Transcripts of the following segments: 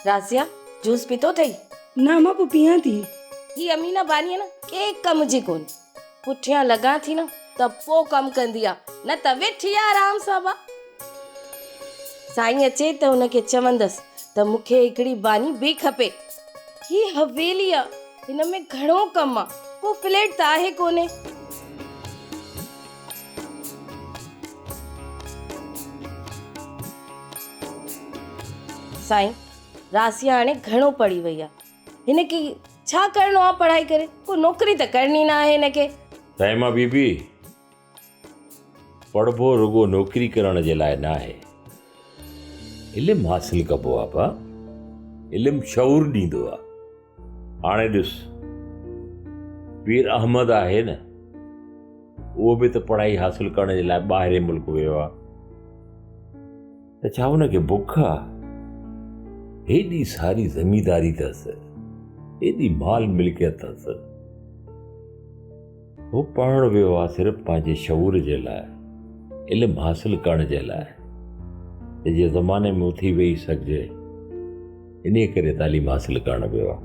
Russia juice पीतो थई? ना मां पोइ पियां थी। ही अमीना बानी है न के कम जी कोन, पुठियां लगा थी न त पोइ कम कंदी आ, न त वेठी आ आराम सां बा। साईं अचे त हुनखे चवंदसि त मूंखे हिकिड़ी बानी ॿी खपे। ही हवेली आ, हिन में घणो कम आ, को फ्लैट त आहे कोन्हे। साईं रासिया हाणे घणो पढ़ी वई आहे, हिनखे छा करिणो आहे पढ़ाई करे, को नौकरी त करणी न आहे हिनखे। साइमा बीबी, पढ़बो रुगो नौकरी करण जे लाइ न आहे, इल्मु हासिल कबो आहे पा। इल्मु शऊर ॾींदो आहे। हाणे ॾिस, पीर अहमद आहे न, उहो बि त पढ़ाई हासिल करण जे लाइ ॿाहिरि मुल्क वियो आहे, त छा हुनखे बुख आहे? हेॾी सारी ज़मीदारी अथसि, हेॾी माल मिल्कियत अथसि, हू पढ़णु वियो आहे सिर्फ़ु पंहिंजे शऊर जे लाइ, इल्मु हासिल करण जे लाइ, जे ज़माने में उथी वेही सघिजे, इन करे तालीम हासिल करणु वियो आहे।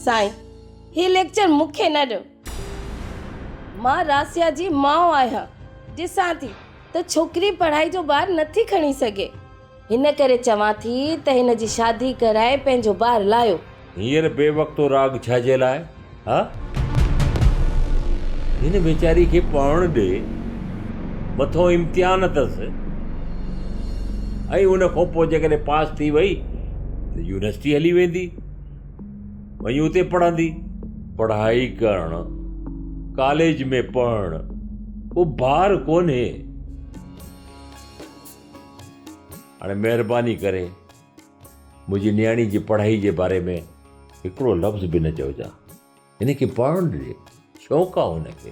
साईं ही लेक्चर मूंखे न ॾियो, मां रासिया जी माउ आहियां, ॾिसां थी त छोकिरी पढ़ाई जो ॿार नथी खणी सघे, हिन करे चवां थी त हिन जी शादी कराए पंहिंजो ॿार लायो। हींअर बेवक़्तो राग छाजे लाइ? हा, हिन वीचारी खे पढ़णु ॾे, मथो इम्तिहान अथसि, ऐं उन खां पोइ जेकॾहिं पास थी वई त यूनिवर्सिटी हली वेंदी, वहीं उते पढ़ंदी। पढ़ाई करणु, कॉलेज में पढ़णु को भार कोन्हे। हाणे महिरबानी करे मुंहिंजी न्याणी जी पढ़ाई जे बारे में हिकिड़ो लफ़्ज़ बि न चइजां, हिनखे पढ़णु ॾे, शौक़ु आहे हुनखे।